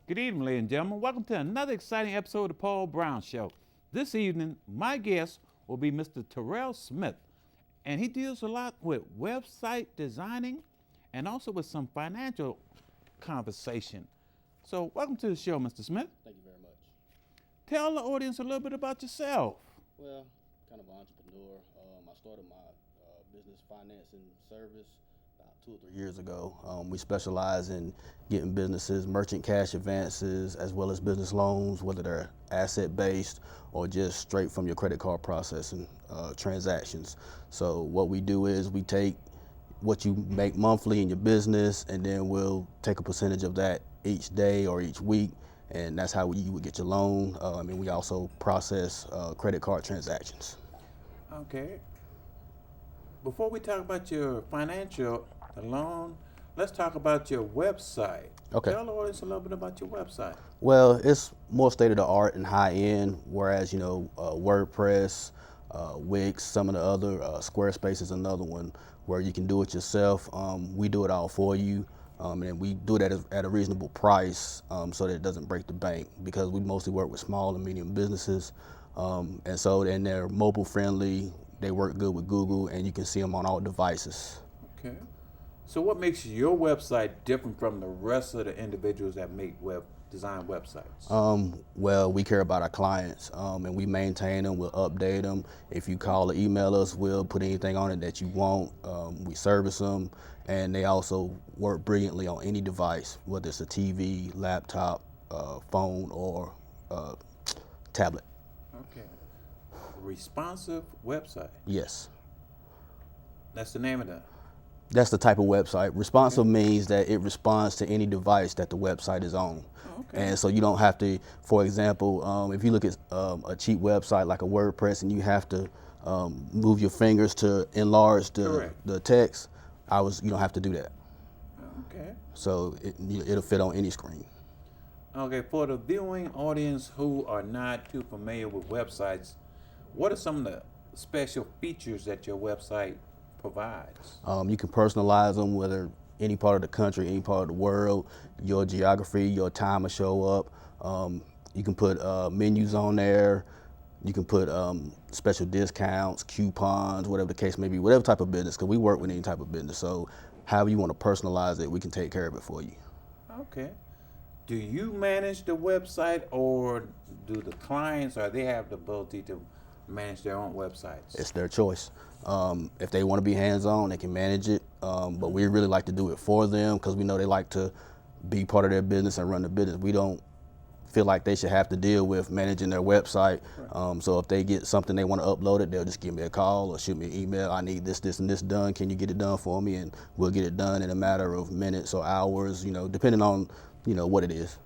Good evening, ladies and gentlemen. Welcome to another exciting episode of the Paul Brown Show. This evening, my guest will be Mr. Terrell Smith, and he deals a lot with website designing and also with some financial conversation. So, welcome to the show, Mr. Smith. Thank you very much. Tell the audience a little bit about yourself. Well, kind of an entrepreneur. I started my business financing service about 2 or 3 years ago. We specialize in getting businesses merchant cash advances as well as business loans, whether they're asset-based or just straight from your credit card processing transactions. So what we do is we take what you make monthly in your business, and then we'll take a percentage of that each day or each week, and that's how you would get your loan. We also process credit card transactions. Okay. Before we talk about your financial, the loan, let's talk about your website. Okay. Tell the audience a little bit about your website. Well, it's more state of the art and high end, whereas WordPress, Wix, some of the other Squarespace is another one where you can do it yourself. We do it all for you, and we do it at a reasonable price so that it doesn't break the bank, because we mostly work with small and medium businesses, and they're mobile friendly. They work good with Google, and you can see them on all devices. Okay. So what makes your website different from the rest of the individuals that make design websites? Well, we care about our clients, and we maintain them, we'll update them. If you call or email us, we'll put anything on it that you want. We service them, and they also work brilliantly on any device, whether it's a TV, laptop, phone, or tablet. Okay. Responsive website. Yes. That's the name of that. That's the type of website. Responsive means that it responds to any device that the website is on. Okay. And so you don't have to, for example, if you look at a cheap website like a WordPress and you have to move your fingers to enlarge the text, you don't have to do that. Okay. So it'll fit on any screen. Okay, for the viewing audience who are not too familiar with websites, what are some of the special features that your website provides? You can personalize them, whether any part of the country, any part of the world, your geography, your time will show up. You can put menus on there. You can put special discounts, coupons, whatever the case may be, whatever type of business, because we work with any type of business. So however you want to personalize it, we can take care of it for you. Okay. Do you manage the website, or do the clients, or they have the ability to manage their own websites? It's their choice. If they want to be hands-on, they can manage it, but we really like to do it for them because we know they like to be part of their business and run the business. We don't feel like they should have to deal with managing their website. Right. So if they get something they want to upload it, they'll just give me a call or shoot me an email. I need this, this, and this done. Can you get it done for me? And we'll get it done in a matter of minutes or hours, depending on, what it is.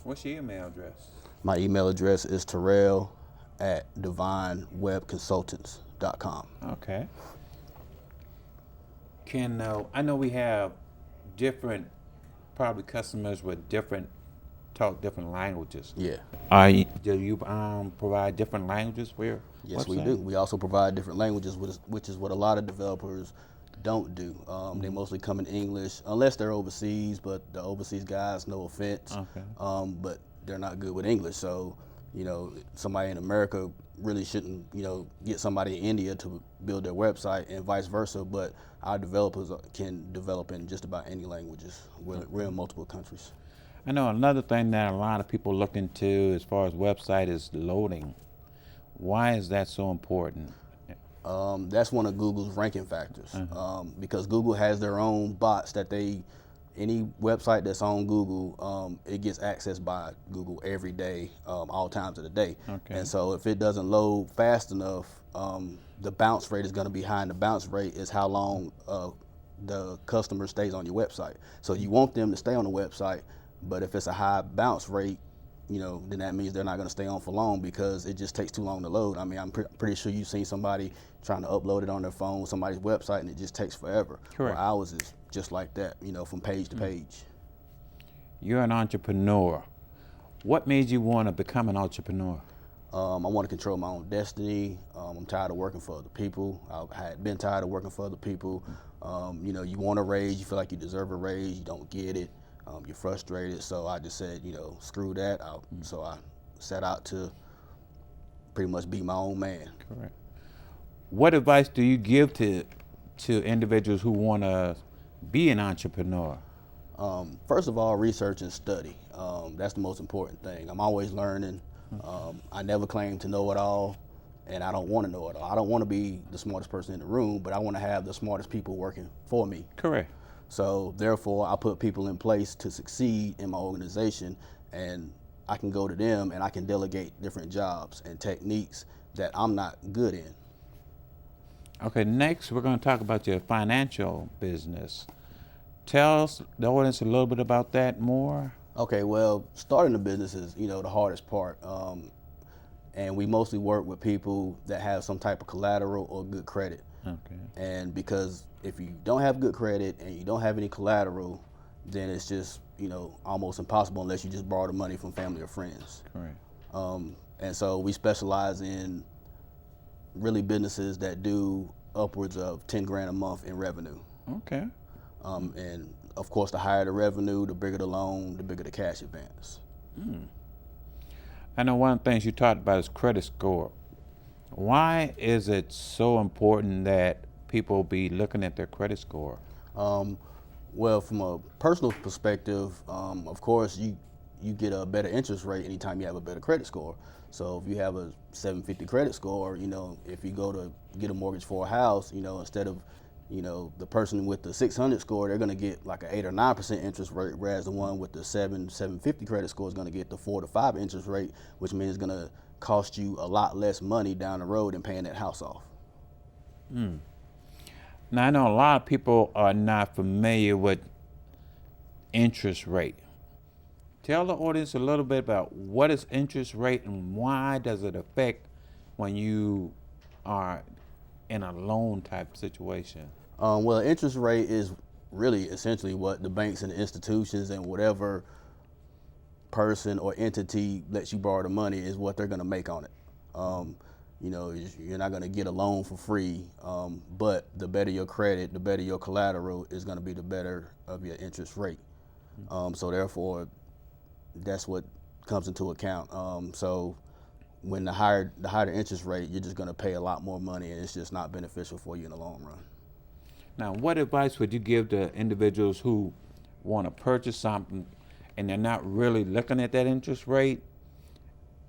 What's your email address? My email address is terrell@divinewebconsultants.com. Okay. I know we have different, probably customers with talk different languages. Yeah. Do you provide different languages for your Yes, website? we do. We also provide different languages, which is what a lot of developers don't do. They mostly come in English, unless they're overseas, but the overseas guys, no offense, Okay. but they're not good with English. So, somebody in America really shouldn't, get somebody in India to build their website and vice versa, but our developers can develop in just about any languages. We're in multiple countries. I know another thing that a lot of people look into as far as website is loading. Why is that so important? That's one of Google's ranking factors, because Google has their own bots that they any website that's on Google, it gets accessed by Google every day, all times of the day. Okay. And so if it doesn't load fast enough, the bounce rate is going to be high, and the bounce rate is how long the customer stays on your website. So you want them to stay on the website, but if it's a high bounce rate, then that means they're not going to stay on for long because it just takes too long to load. I mean, I'm pretty sure you've seen somebody trying to upload it on their phone, somebody's website, and it just takes forever. Correct. Well, ours is just like that, from page to page. You're an entrepreneur. What made you want to become an entrepreneur? I want to control my own destiny. I'm tired of working for other people. I had been tired of working for other people. You want a raise, you feel like you deserve a raise, you don't get it. You're frustrated, so I just said, screw that. So I set out to pretty much be my own man. Correct. What advice do you give to individuals who want to be an entrepreneur? First of all, research and study. That's the most important thing. I'm always learning. I never claim to know it all, and I don't want to know it all. I don't want to be the smartest person in the room, but I want to have the smartest people working for me. Correct. So therefore, I put people in place to succeed in my organization, and I can go to them and I can delegate different jobs and techniques that I'm not good in. Okay, next we're going to talk about your financial business. Tell us, the audience, a little bit about that more. Okay, well, starting a business is, the hardest part. And we mostly work with people that have some type of collateral or good credit. Okay. And because if you don't have good credit and you don't have any collateral, then it's just, almost impossible unless you just borrow the money from family or friends. Correct. And so we specialize in really businesses that do upwards of 10 grand a month in revenue. Okay. And of course, the higher the revenue, the bigger the loan, the bigger the cash advance. I know one of the things you talked about is credit score. Why is it so important that people be looking at their credit score? Well, from a personal perspective, of course, you get a better interest rate anytime you have a better credit score. So if you have a 750 credit score, if you go to get a mortgage for a house, instead of, the person with the 600 score, they're going to get like an 8 or 9% interest rate, whereas the one with the 750 credit score is going to get the 4 to 5 interest rate, which means it's going to cost you a lot less money down the road than paying that house off. Now, I know a lot of people are not familiar with interest rate. Tell the audience a little bit about what is interest rate and why does it affect when you are in a loan type situation? Well, interest rate is really essentially what the banks and the institutions and whatever person or entity lets you borrow the money is what they're going to make on it. You're not going to get a loan for free, but the better your credit, the better your collateral is going to be the better of your interest rate. So therefore, that's what comes into account. So when the higher the interest rate, you're just going to pay a lot more money, and it's just not beneficial for you in the long run. Now, what advice would you give to individuals who want to purchase something and they're not really looking at that interest rate?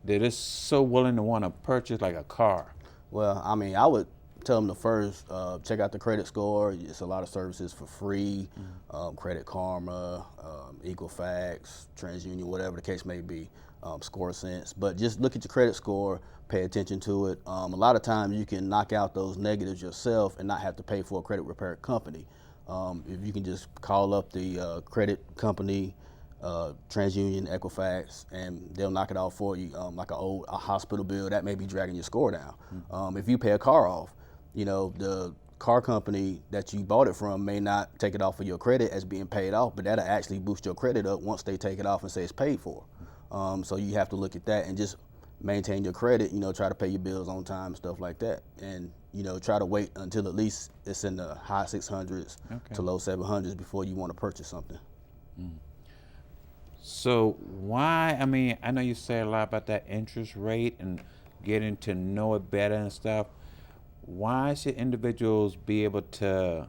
They're just so willing to want to purchase like a car. Well, I mean, I would tell them to first check out the credit score. It's a lot of services for free, Credit Karma, Equifax, TransUnion, whatever the case may be, ScoreSense. But just look at your credit score, pay attention to it. A lot of times you can knock out those negatives yourself and not have to pay for a credit repair company. If you can just call up the credit company, TransUnion, Equifax, and they'll knock it off for you. Like a hospital bill, that may be dragging your score down. If you pay a car off, the car company that you bought it from may not take it off of your credit as being paid off, but that'll actually boost your credit up once they take it off and say it's paid for. So you have to look at that and just maintain your credit, try to pay your bills on time, stuff like that. And, try to wait until at least it's in the high 600s to low 700s before you want to purchase something. So why, I know you say a lot about that interest rate and getting to know it better and stuff. Why should individuals be able to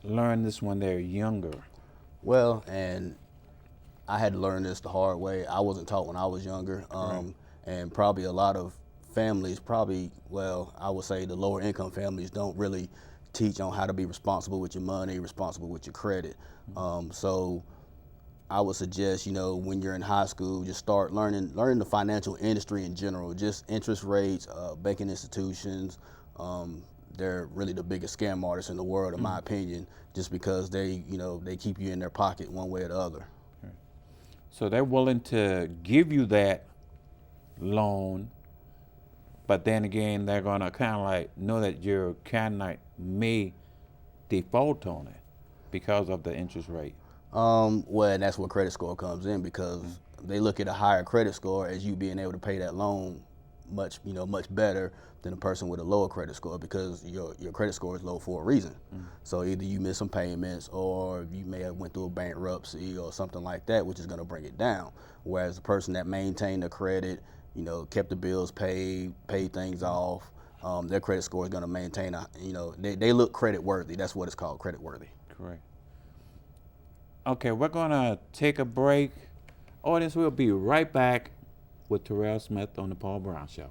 learn this when they're younger? Well, and I had to learn this the hard way. I wasn't taught when I was younger. And probably a lot of families, I would say the lower income families don't really teach on how to be responsible with your money, responsible with your credit. So I would suggest, when you're in high school, just start learning the financial industry in general, just interest rates, banking institutions. They're really the biggest scam artists in the world, in my opinion, just because they keep you in their pocket one way or the other. So they're willing to give you that loan, but then again, they're gonna kind of like know that you're kind of like may default on it because of the interest rate. Well, and that's where credit score comes in, because they look at a higher credit score as you being able to pay that loan much better than a person with a lower credit score, because your credit score is low for a reason. So either you miss some payments, or you may have went through a bankruptcy or something like that, which is going to bring it down. Whereas the person that maintained the credit, kept the bills paid things off, their credit score is going to maintain they look credit worthy. That's what it's called, credit worthy. Correct. Okay, we're gonna take a break. Audience, we'll be right back with Terrell Smith on the Paul Brown Show.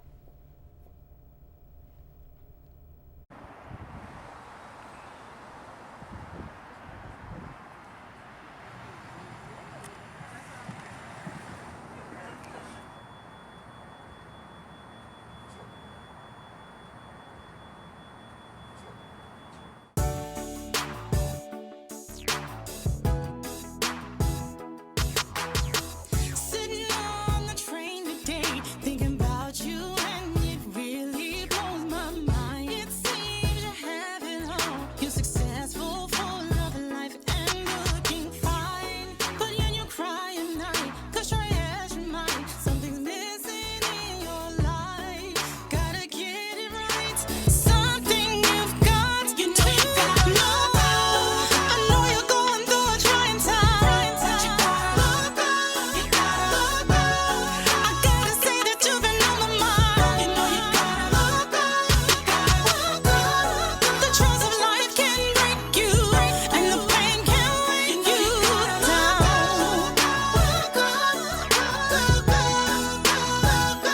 Sitting on the train today, thinking about you, and it really blows my mind. It seems you have it all. You're successful, full of life, and looking fine. But then you cry at night, 'cause try as you might, something's missing in your life. Gotta get it right. Something you've got, you know you gotta look up. I know you're going through a trying time. You gotta look up. You gotta look up. I gotta say that you've been on my mind. You know you gotta look up. You gotta look up. The trials of life can break you, and the pain can weigh you down. Look up.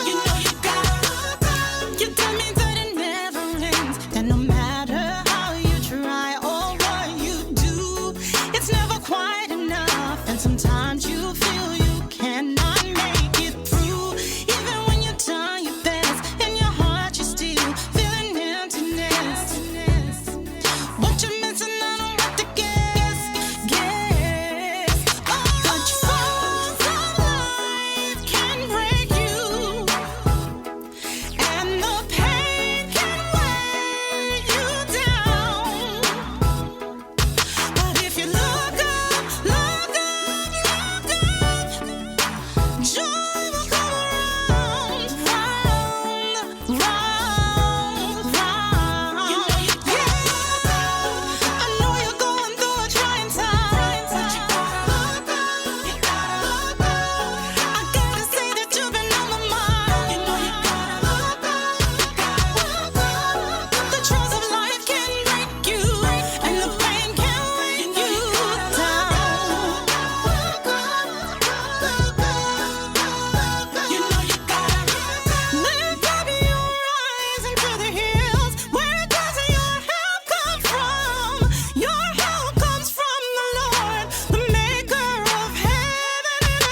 You know you gotta look up. You tell me that it never ends, that no matter how you try or what you do, it's never quite enough. And sometimes you feel you cannot make it through. Even when you've done your best, in your heart you're still feeling emptiness. What you're missing, I don't have to guess. The trials of life can break you, and the pain can weigh you down. But if you look up, joy will come around, round. You know you gotta look up. I know you're going through a trying time. But you gotta look up. You gotta look up. I gotta say that you've been on my mind. You know you gotta look up. You gotta look up. The trials of life can break you, and the pain can weigh you down. You know you gotta lift up your eyes into the hills. Where does your help come from? Your help comes from the Lord, the maker of heaven and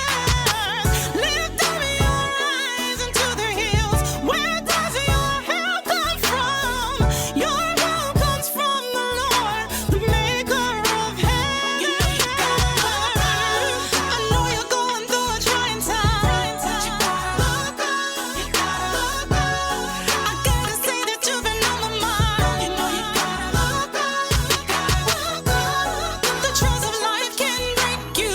earth. Lift up your eyes into the hills. Where does your help come from? Your help comes from the Lord, the maker of heaven and earth. I know you're going through a trying time. But you gotta look up. You gotta look up. I gotta say that you've been on my mind. You know you gotta look up. You gotta look up. The trials of life can break you,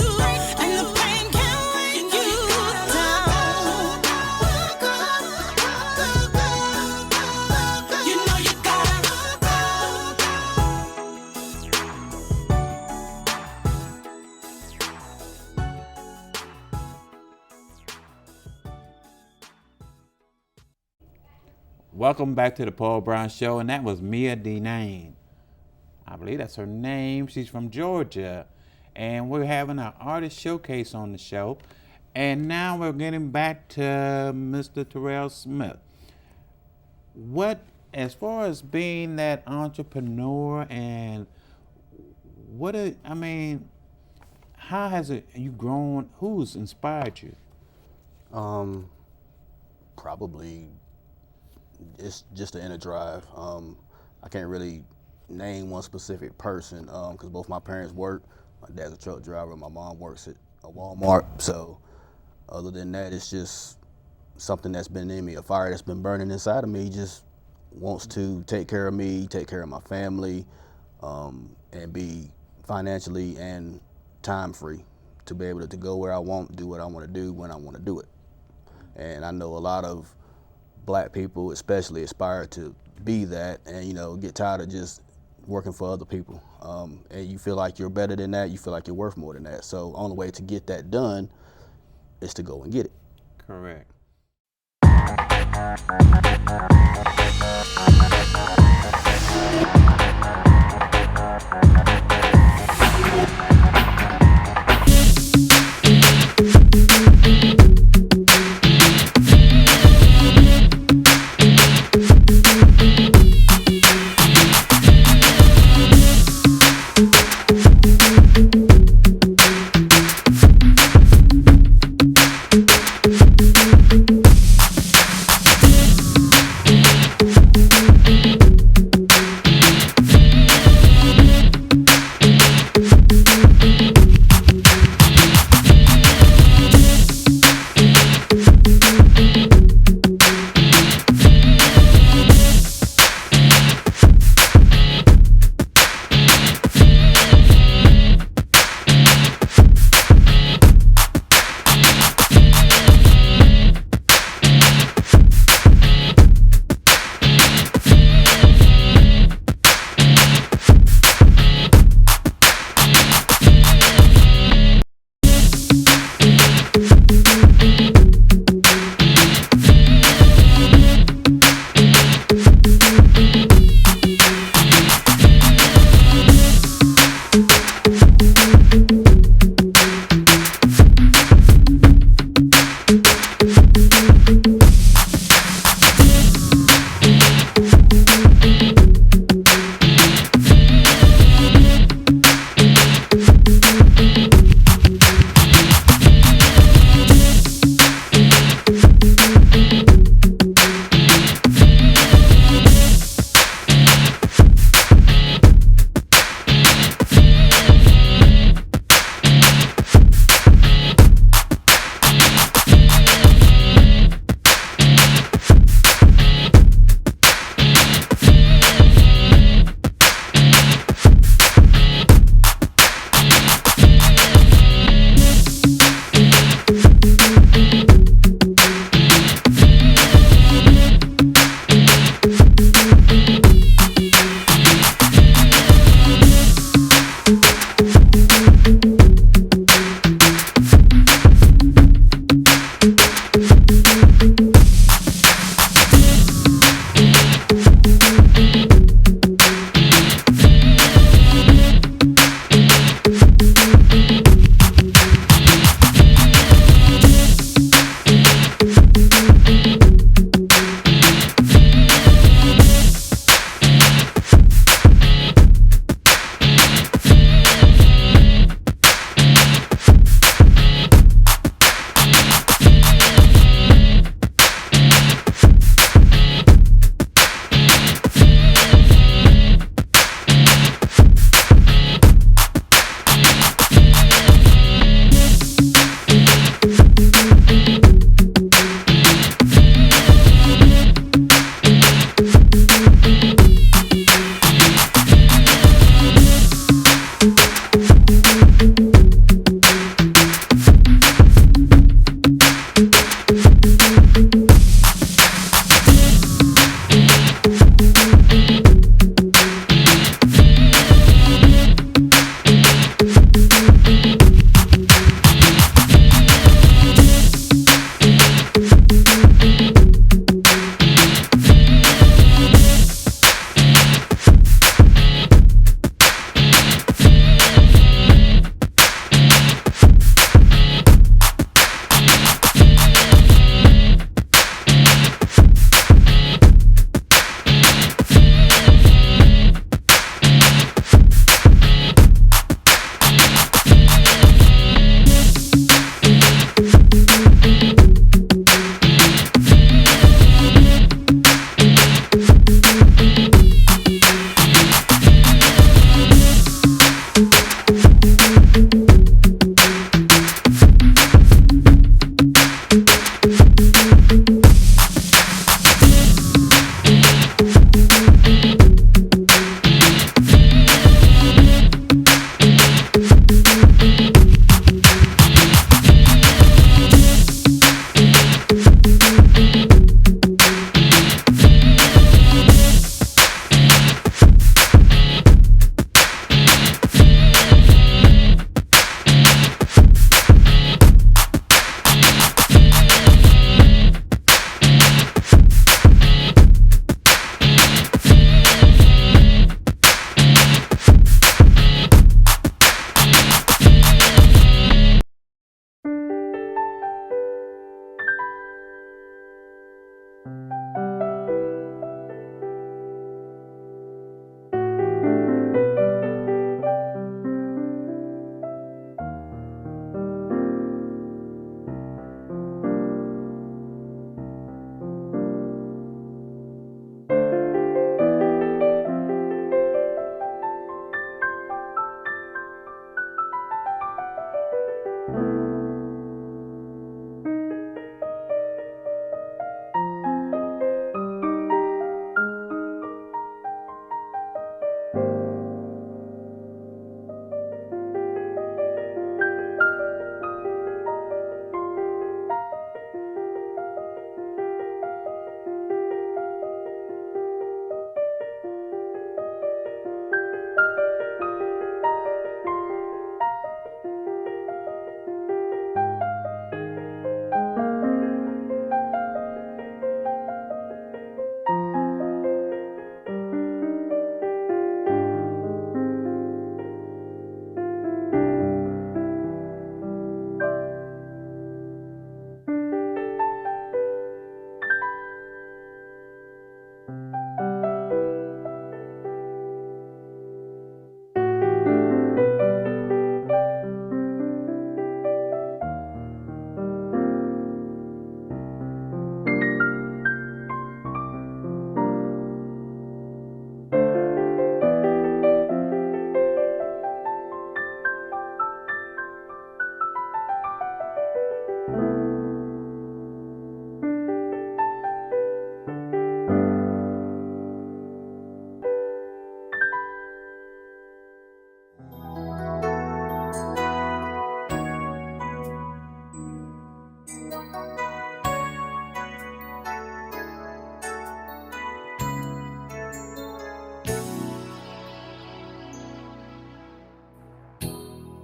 and the pain can weigh you down. You know you gotta look Welcome back to the Paul Brown Show, and that was Mia Denane. I believe that's her name. She's from Georgia, and we're having an artist showcase on the show. And now we're getting back to Mr. Terrell Smith. What as far as being that entrepreneur and I mean, how has you grown? Who's inspired you? Probably it's just the inner drive. I can't really name one specific person because both my parents work. My dad's a truck driver. My mom works at a Walmart. So other than that, it's just something that's been in me, a fire that's been burning inside of me. Just wants to take care of me, take care of my family, and be financially and time free to be able to go where I want, do what I want to do when I want to do it. And I know a lot of black people especially aspire to be that and, you know, get tired of just working for other people. And you feel like you're better than that, you feel like you're worth more than that. So only way to get that done is to go and get it. Correct.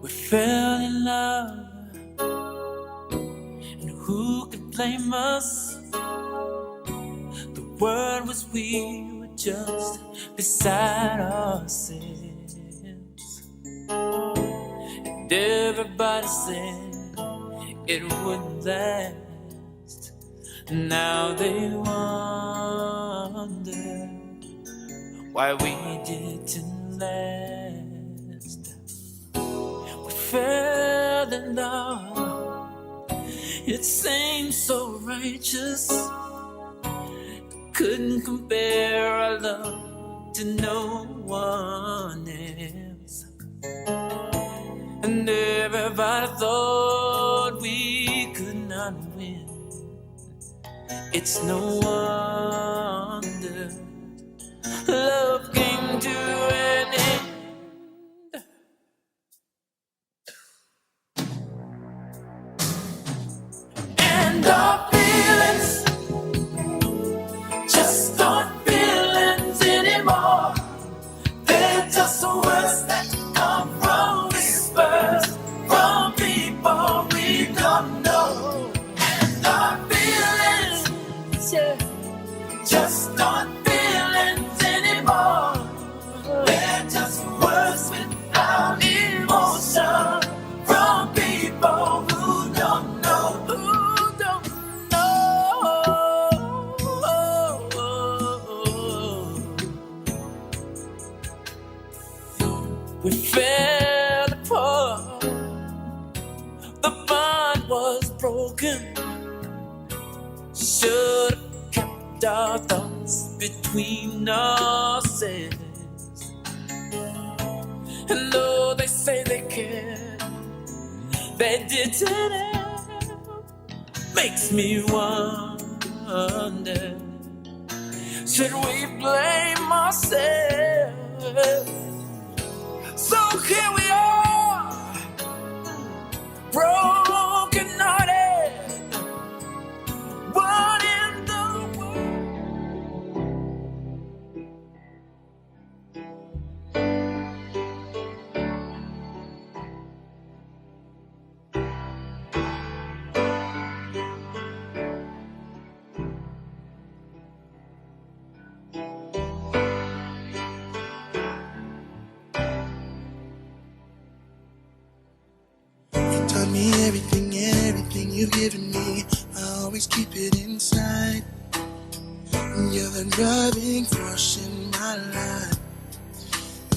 We fell in love, and who could blame us? The word was we were just beside ourselves, and everybody said it wouldn't last. Now they wonder why we didn't last. We fell in love, it seemed so righteous. Couldn't compare our love to no one else. And everybody thought we could not win. It's no wonder love came to an end. And our feelings just aren't feelings anymore. They're just words that come from whispers from people we don't know. And our feelings just aren't feelings anymore. They're just words without emotion from people who don't know. Who don't know. We fell apart. The bond was broken. Should have kept our thoughts between ourselves. And though they say they care, they didn't. Makes me wonder, should we blame ourselves? So here we are, broken hearted. What in the world? You taught me everything you've given me. I always keep it inside. You're the driving force in my life.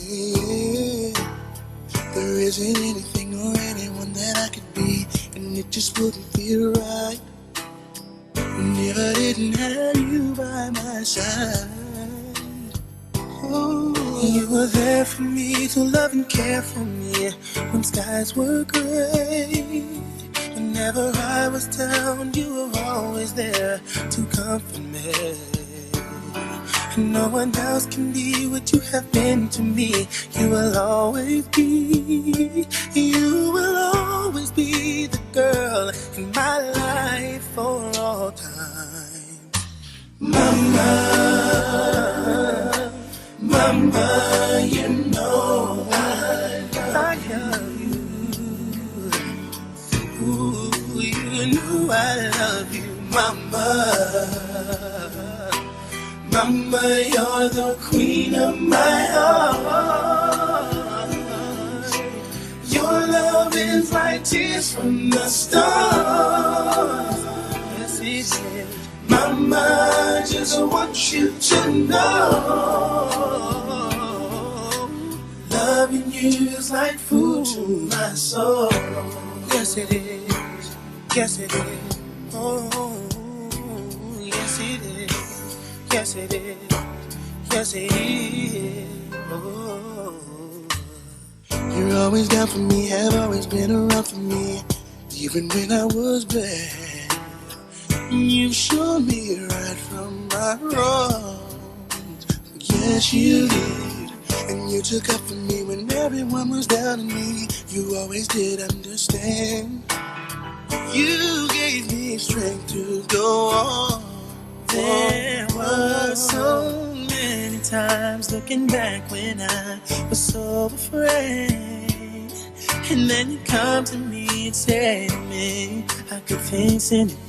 Yeah. There isn't anything or anyone that I could be, and it just wouldn't feel right if I didn't have you by my side. Oh, you were there for me to love and care for me when skies were gray. Whenever I was down, you were always there to comfort me. And no one else can be what you have been to me. You will always be the girl in my life for all time. Mama, you know I love you. Ooh, you know I love you, Mama. Mama, you're the queen of my heart. Your love is like tears from the stars. Yes, it is. Mama, I just want you to know, loving you is like food to my soul. Yes, it is. Yes, it is. Oh, yes, it is. Yes, it is. Yes, it is. Oh. You're always down for me, have always been around for me, even when I was bad. You showed me right from my wrongs. Yes, you did. And you took up for me when everyone was down on me. You always did understand. You gave me strength to go on. There were so many times looking back when I was so afraid. And then you come to me and say to me, I could fix anything.